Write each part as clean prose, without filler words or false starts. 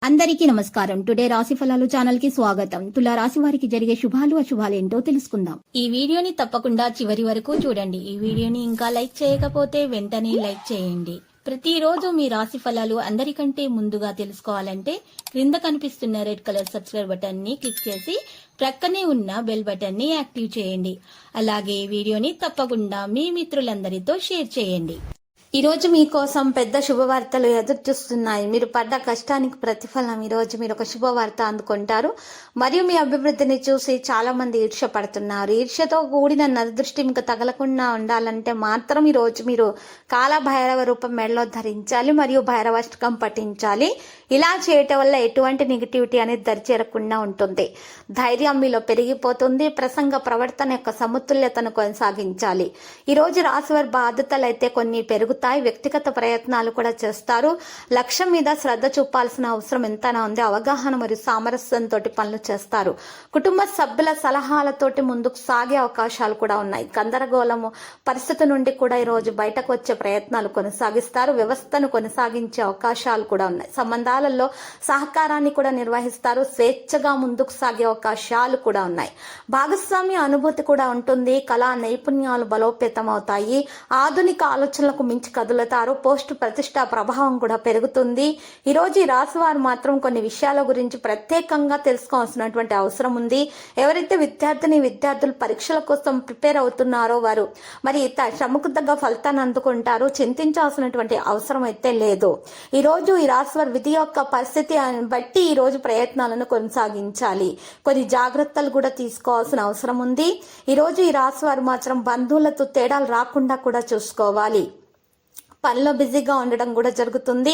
అందరికీ నమస్కారం. టుడే రాశి ఫలాలు ఛానల్ కి స్వాగతం. తులా రాశి వారికి జరిగే శుభాలు అశుభాలు ఏంటో తెలుసుకుందాం. ఈ వీడియోని తప్పకుండా చివరి వరకు చూడండి. ఈ వీడియోని ఇంకా లైక్ చేయకపోతే వెంటనే లైక్ చేయండి. ప్రతిరోజు మీ రాశి ఫలాలు అందరికంటే ముందుగా తెలుసుకోవాలంటే క్రింద కనిపిస్తున్న రెడ్ కలర్ సబ్స్క్రైబ్ బటన్ ని క్లిక్ చేసి ప్రక్కనే ఉన్న బెల్ బటన్ ని యాక్టివ్ చేయండి. అలాగే ఈ వీడియోని తప్పకుండా మీ మిత్రులందరితో షేర్ చేయండి. ఈ రోజు మీకోసం పెద్ద శుభవార్తలు ఎదురు చూస్తున్నాయి. మీరు పడ్డ కష్టానికి ప్రతిఫలం ఈ రోజు మీరు ఒక శుభవార్త అందుకుంటారు. మరియు మీ అభివృద్ధిని చూసి చాలా మంది ఈర్ష్య పడుతున్నారు. ఈర్ష్యతో కూడిన నరదృష్టి మీకు తగలకుండా ఉండాలంటే మాత్రం ఈ రోజు మీరు కాల భైరవ రూపం మెడలో ధరించాలి మరియు భైరవాష్టకం పఠించాలి. ఇలా చేయటం వల్ల ఎటువంటి నెగిటివిటీ అనేది దరిచేరకుండా ఉంటుంది. ధైర్యం మీలో పెరిగిపోతుంది. ప్రసంగ ప్రవర్తన యొక్క సమతుల్యతను కొనసాగించాలి. ఈ రోజు రాశివారి బాధ్యతలు అయితే కొన్ని పెరుగుతాయి. వ్యక్తిగత ప్రయత్నాలు కూడా చేస్తారు. లక్ష్యం మీద శ్రద్ధ చూపాల్సిన అవసరం ఎంతైనా ఉంది. అవగాహన మరియు సామరస్యంతో పనులు చేస్తారు. కుటుంబ సభ్యుల సలహాలతోటి ముందుకు సాగే అవకాశాలు కూడా ఉన్నాయి. గందరగోళము పరిస్థితి నుండి కూడా ఈ రోజు బయటకు వచ్చే ప్రయత్నాలు కొనసాగిస్తారు. వ్యవస్థను కొనసాగించే అవకాశాలు కూడా ఉన్నాయి. సంబంధాలలో సహకారాన్ని కూడా నిర్వహిస్తారు. స్వేచ్ఛగా ముందుకు సాగే అవకాశాలు కూడా ఉన్నాయి. భాగస్వామ్య అనుభూతి కూడా ఉంటుంది. కళా నైపుణ్యాలు బలోపేతం అవుతాయి. ఆధునిక ఆలోచనలకు మించి కదులుతారు. పోస్టు ప్రతిష్ట ప్రభావం కూడా పెరుగుతుంది. ఈ రోజు ఈ రాశి వారు మాత్రం కొన్ని విషయాల గురించి ప్రత్యేకంగా తెలుసుకోవాల్సినటువంటి అవసరం ఉంది. ఎవరైతే విద్యార్థులు పరీక్షల కోసం ప్రిపేర్ అవుతున్నారో వారు మరి శ్రమకు తగ్గ ఫలితాన్ని అందుకుంటారు. చింతించాల్సినటువంటి అవసరం అయితే లేదు. ఈ రోజు ఈ రాశి వారి విధి యొక్క పరిస్థితి బట్టి ఈ రోజు ప్రయత్నాలను కొనసాగించాలి. కొన్ని జాగ్రత్తలు కూడా తీసుకోవాల్సిన అవసరం ఉంది. ఈ రోజు ఈ రాశి వారు మాత్రం బంధువులతో తేడాలు రాకుండా కూడా చూసుకోవాలి. పనిలో బిజీగా ఉండడం కూడా జరుగుతుంది.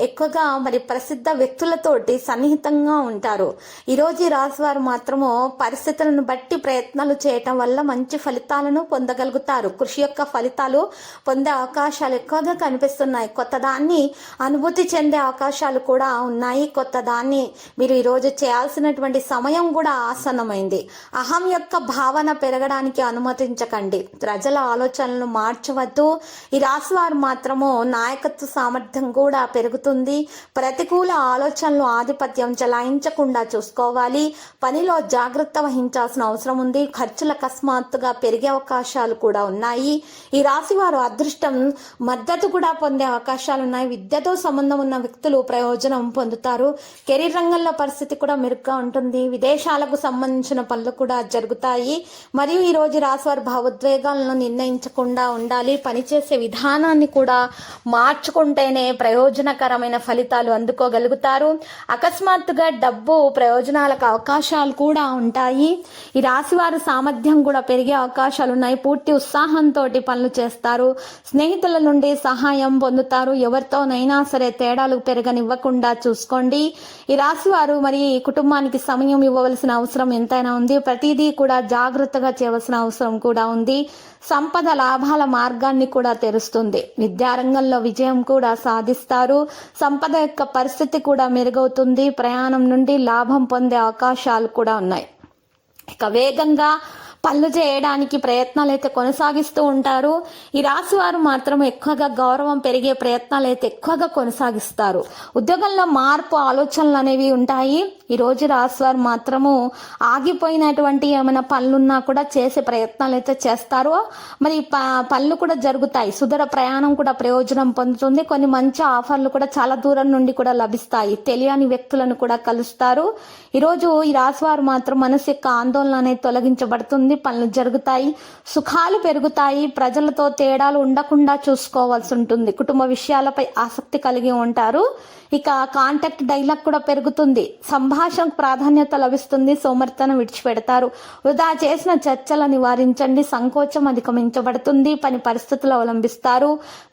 ఎక్కువగా ప్రసిద్ధ వ్యక్తులతోటి సన్నిహితంగా ఉంటారు. ఈరోజు ఈ రాశి వారు మాత్రము పరిస్థితులను బట్టి ప్రయత్నాలు చేయటం వల్ల మంచి ఫలితాలను పొందగలుగుతారు. కృషి యొక్క ఫలితాలు పొందే అవకాశాలు ఎక్కువగా కనిపిస్తున్నాయి. కొత్త దాన్ని అనుభూతి చెందే అవకాశాలు కూడా ఉన్నాయి. కొత్త దాన్ని మీరు ఈరోజు చేయాల్సినటువంటి సమయం కూడా ఆసన్నమైంది. అహం యొక్క భావన పెరగడానికి అనుమతించకండి. ప్రజల ఆలోచనలను మార్చవద్దు. ఈ రాశి వారు మాత్రము నాయకత్వ సామర్థ్యం కూడా పెరుగుతుంది. ప్రతికూల ఆలోచనలు ఆధిపత్యం చెలాయించకుండా చూసుకోవాలి. పనిలో జాగ్రత్త వహించాల్సిన అవసరం ఉంది. ఖర్చులు అకస్మాత్తుగా పెరిగే అవకాశాలు కూడా ఉన్నాయి. ఈ రాశి వారు అదృష్టం మద్దతు కూడా పొందే అవకాశాలు ఉన్నాయి. విద్యతో సంబంధం ఉన్న వ్యక్తులు ప్రయోజనం పొందుతారు. కెరీర్ రంగంలో పరిస్థితి కూడా మెరుగ్గా ఉంటుంది. విదేశాలకు సంబంధించిన పనులు కూడా జరుగుతాయి. మరియు ఈ రోజు రాశి వారు భావోద్వేగాలను నిర్ణయించకుండా ఉండాలి. పనిచేసే విధానాన్ని కూడా మార్చుకుంటేనే ప్రయోజనకరమైన ఫలితాలు అందుకోగలుగుతారు. అకస్మాత్తుగా డబ్బు ప్రయోజనాలకు అవకాశాలు కూడా ఉంటాయి. ఈ రాశి వారి సామర్థ్యం కూడా పెరిగే అవకాశాలు ఉన్నాయి. పూర్తి ఉత్సాహంతో పనులు చేస్తారు. స్నేహితుల నుండి సహాయం పొందుతారు. ఎవరితోనైనా సరే తేడాలు పెరగనివ్వకుండా చూసుకోండి. ఈ రాశి వారు కుటుంబానికి సమయం ఇవ్వవలసిన అవసరం ఎంతైనా ఉంది. ప్రతిదీ కూడా జాగ్రత్తగా చేయవలసిన అవసరం కూడా ఉంది. సంపద లాభాల మార్గాన్ని కూడా తెరుస్తుంది. విద్యారంగంలో విజయం కూడా సాధిస్తారు. సంపద యొక్క పరిస్థితి కూడా మెరుగవుతుంది. ప్రయాణం నుండి లాభం పొందే అవకాశాలు కూడా ఉన్నాయి. వేగంగా పనులు చేయడానికి ప్రయత్నాలు అయితే కొనసాగిస్తూ ఉంటారు. ఈ రాశి వారు మాత్రం ఎక్కువగా గౌరవం పెరిగే ప్రయత్నాలు అయితే ఎక్కువగా కొనసాగిస్తారు. ఉద్యోగంలో మార్పు ఆలోచనలు అనేవి ఉంటాయి. ఈ రోజు రాశి వారు మాత్రము ఆగిపోయినటువంటి ఏమైనా పనులున్నా కూడా చేసే ప్రయత్నాలు అయితే చేస్తారు. పనులు కూడా జరుగుతాయి. సుదూర ప్రయాణం కూడా ప్రయోజనం పొందుతుంది. కొన్ని మంచి ఆఫర్లు కూడా చాలా దూరం నుండి కూడా లభిస్తాయి. తెలియని వ్యక్తులను కూడా కలుస్తారు. ఈరోజు ఈ రాశి వారు మాత్రం మనసు యొక్క ఆందోళన అనేది తొలగించబడుతుంది. పనులు జరుగుతాయి. సుఖాలు పెరుగుతాయి. ప్రజలతో తేడాలు ఉండకుండా చూసుకోవాల్సి ఉంటుంది. కుటుంబ విషయాలపై ఆసక్తి కలిగి ఉంటారు. కాంటాక్ట్ డైలాగ్ కూడా పెరుగుతుంది. సంభాషణకు ప్రాధాన్యత లభిస్తుంది. సోమర్తనం విడిచిపెడతారు. వృధా చేసిన చర్చలు నివారించండి. సంకోచం అధిగమించబడుతుంది. పని పరిస్థితులు అవలంబిస్తారు.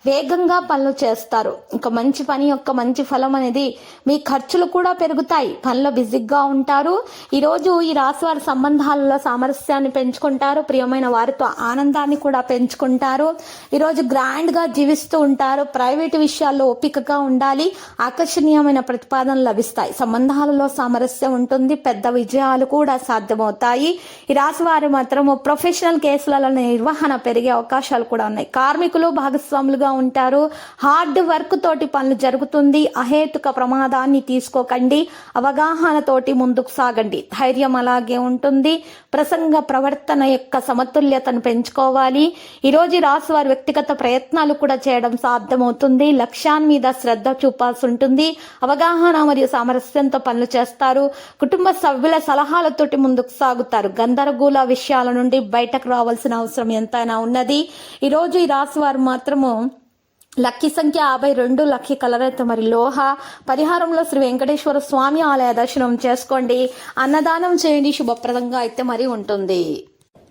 వేగంగా పనులు చేస్తారు. మంచి పని యొక్క మంచి ఫలం అనేది మీ ఖర్చులు కూడా పెరుగుతాయి. పనిలో బిజీగా ఉంటారు. ఈరోజు ఈ రాశి వారి సంబంధాలలో సామరస్యాన్ని పెంచుకుంటారు, ప్రియమైన వారితో ఆనందాన్ని కూడా పెంచుకుంటారు. ఈరోజు గ్రాండ్ గా జీవిస్తూ ఉంటారు. ప్రైవేటు విషయాల్లో ఓపికగా ఉండాలి. ఆకర్షణీయమైన ప్రతిపాదనలు లభిస్తాయి. సంబంధాలలో సామరస్యం ఉంటుంది. పెద్ద విజయాలు కూడా సాధ్యమవుతాయి. ఈ రాశి వారు మాత్రము ప్రొఫెషనల్ కేసులలో నిర్వహణ పెరిగే అవకాశాలు కూడా ఉన్నాయి. కార్మికులు భాగస్వాములుగా ఉంటారు. హార్డ్ వర్క్ తోటి పనులు జరుగుతుంది. అహేతుక ప్రమాదాన్ని తీసుకోకండి. అవగాహనతోటి ముందుకు సాగండి. ధైర్యం అలాగే ఉంటుంది. ప్రసంగ ప్రవర్తన యొక్క సమతుల్యతను పెంచుకోవాలి. ఈరోజు రాశి వారి వ్యక్తిగత ప్రయత్నాలు కూడా చేయడం సాధ్యమవుతుంది. లక్ష్యాన్ని మీద శ్రద్ధ చూపాల్సి ఉంటుంది. అవగాహన మరియు సామరస్యంతో పనులు చేస్తారు. కుటుంబ సభ్యుల సలహాలతోటి ముందుకు సాగుతారు. గందరగోళ విషయాల నుండి బయటకు రావాల్సిన అవసరం ఎంతైనా ఉన్నది. ఈరోజు ఈ రాశి వారు మాత్రము లక్కీ సంఖ్య 52, లక్కీ కలర్ అయితే మరి లోహ. పరిహారంలో శ్రీ వెంకటేశ్వర స్వామి ఆలయ దర్శనం చేసుకోండి. అన్నదానం చేయండి. శుభప్రదంగా అయితే మరి ఉంటుంది.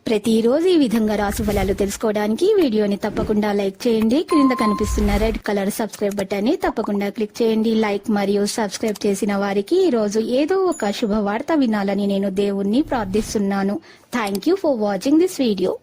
ప్రతిరోజు ఈ విధంగా రాశి ఫలాలు తెలుసుకోవడానికి వీడియోని తప్పకుండా లైక్ చేయండి. క్రింద కనిపిస్తున్న రెడ్ కలర్ సబ్స్క్రైబ్ బటన్ ని తప్పకుండా క్లిక్ చేయండి. లైక్ మరియు సబ్స్క్రైబ్ చేసిన వారికి ఈ రోజు ఏదో ఒక శుభవార్త వినాలని నేను దేవుణ్ణి ప్రార్థిస్తున్నాను. Thank you for watching this video.